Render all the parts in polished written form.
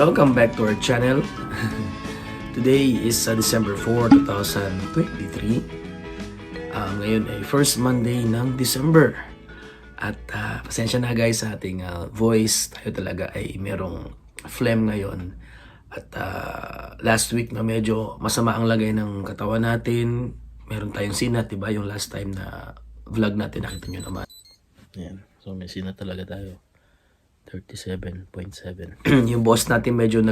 Welcome back to our channel. Today is December 4, 2023. Ngayon ay first Monday ng December. At pasensya na guys sa ating voice. Tayo talaga ay merong phlegm ngayon. At last week na medyo masama ang lagay ng katawan natin. Meron tayong sinat, diba? Yung last time na vlog natin, nakita nyo naman. Ayan. So may sinat talaga tayo. 37.7. Yung boss natin medyo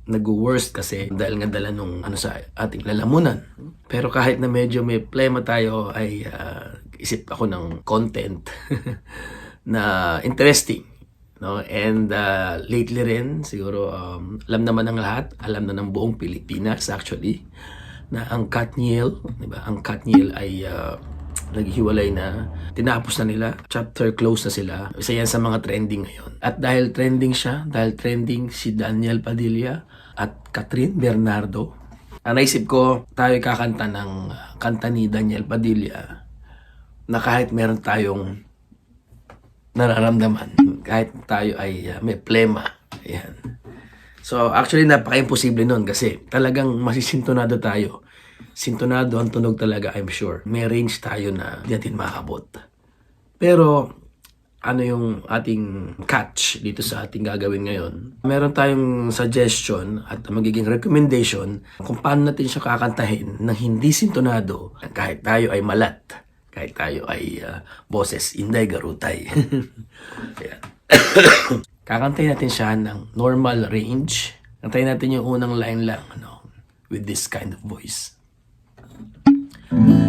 nag-worst kasi dahil nga dala nung sa ating lalamunan. Pero kahit na medyo may plema tayo ay isip ako ng content na interesting, no? And lately rin siguro alam naman ng lahat, alam na ng buong Pilipinas actually na ang Katniel, diba? Ang Katniel ay naghiwalay na, tinapos na nila, chapter close na sila. Isa yan sa mga trending ngayon. At dahil trending siya, dahil trending si Daniel Padilla at Catherine Bernardo, naisip ko tayo kakanta ng kanta ni Daniel Padilla na kahit meron tayong nararamdaman, kahit tayo ay may plema. Ayan. So actually napaka-imposible nun kasi talagang masisintonado tayo. Sintonado ang tunog talaga, I'm sure. May range tayo na di natin makakabot. Pero, ano yung ating catch dito sa ating gagawin ngayon? Meron tayong suggestion at magiging recommendation kung paano natin siya kakantahin ng hindi sintonado kahit tayo ay malat, kahit tayo ay boses inday garutay. Kakantahin natin siya ng normal range. Kantahin natin yung unang line lang, with this kind of voice.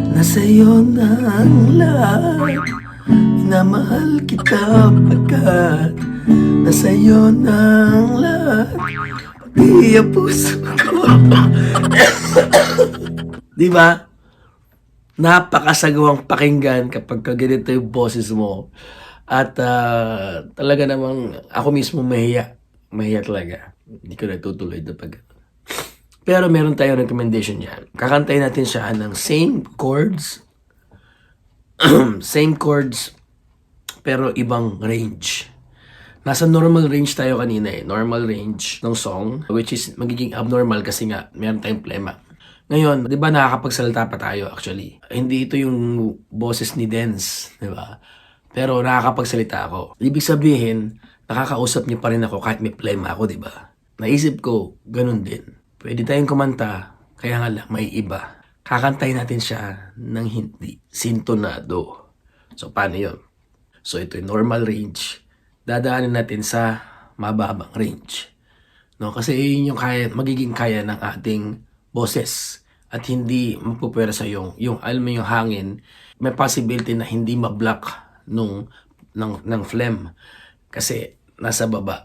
Nasa'yo na ang lahat, minamahal kita pagkat nasa'yo na ang lahat, pati ang puso ko. Diba? Napakasagawang pakinggan kapag ganito yung boses mo. At talaga namang ako mismo mahiya talaga. Hindi ko natutuloy na pag pero meron tayong recommendation yan. Kakantayin natin siya ng same chords. Same chords, pero ibang range. Nasa normal range tayo kanina eh. Normal range ng song, which is magiging abnormal kasi nga meron tayong plema. Ngayon, di ba nakakapagsalita pa tayo actually? Hindi ito yung boses ni Dance, di ba? Pero nakakapagsalita ako. Ibig sabihin, nakakausap niyo pa rin ako kahit may plema ako, di ba? Naisip ko, ganun din. Pwede tayong kumanta, kaya nga lang may iba. Kakantahin natin siya ng hindi sintonado. So, paano yun? So, ito yung normal range. Dadaanin natin sa mababang range. No? Kasi yun yung magiging kaya ng ating boses. At hindi magpupwersa yung alam mo yung hangin, may possibility na hindi ma-block ng phlegm. Kasi nasa baba.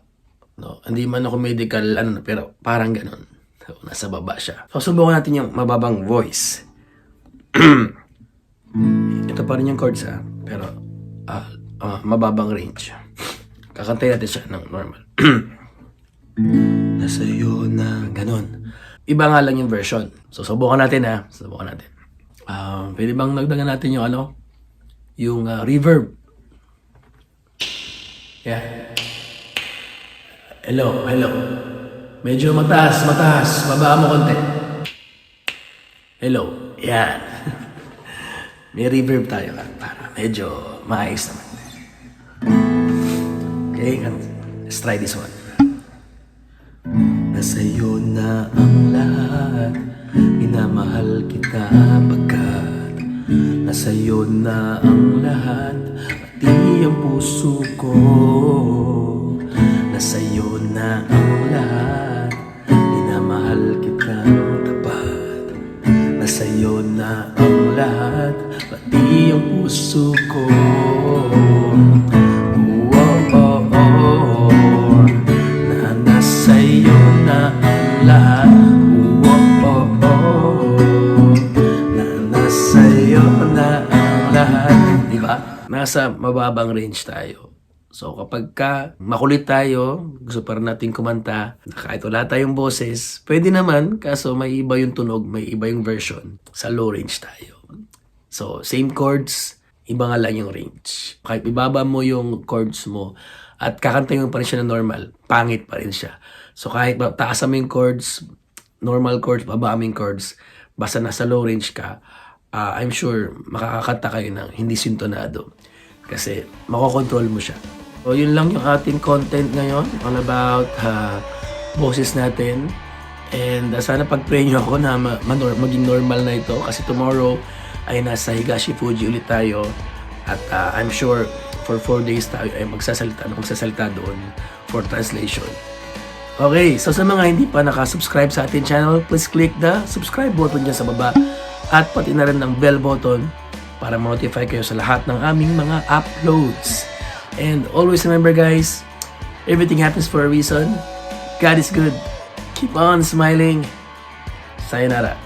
No? Hindi man ako medical, pero parang ganun. So, nasa baba siya. So, subukan natin yung mababang voice. Ito pa rin yung chords pero mababang range. Kakantay natin siya ng normal. Nasa'yo na ganun. Iba nga lang yung version. So, subukan natin Subukan natin. Pwede bang nagdagan natin yung yung reverb? Yeah. Hello. Medyo mataas. Bababa mo konti. Hello. Yan. May reverb tayo para medyo maayos naman. Okay, let's try this one. Nasa'yo na ang lahat, minamahal kita pagkat nasa'yo na ang lahat, pati ang puso ko. Nasa'yo na ang lahat, minamahal kitang tapat. Nasa'yo na ang lahat, pati ang puso ko. Na nasa'yo na ang lahat. Na nasa'yo na ang lahat. Diba? Nasa mababang range tayo. So kapag makulit tayo, gusto pa rin natin kumanta, kahit wala tayong boses, pwede naman, kaso may iba yung tunog, may iba yung version. Sa low range tayo. So same chords, iba nga lang yung range. Kahit ibaba mo yung chords mo at kakantayin mo pa rin siya na normal, pangit pa rin siya. So kahit taasan mo yung chords, normal chords, baba mo yung chords, basta nasa low range ka, I'm sure makakakanta kayo ng hindi sintonado. Kasi makokontrol mo siya. So yun lang yung ating content ngayon, all about boses natin. And sana pag-pray nyo ako na maging normal na ito kasi tomorrow ay nasa Higashi Fuji ulit tayo. At I'm sure for 4 days tayo ay magsasalita doon for translation. Okay, so sa mga hindi pa nakasubscribe sa ating channel, please click the subscribe button dyan sa baba at pati na rin ng bell button para ma-notify kayo sa lahat ng aming mga uploads. And always remember guys, everything happens for a reason. God is good. Keep on smiling. Sayonara.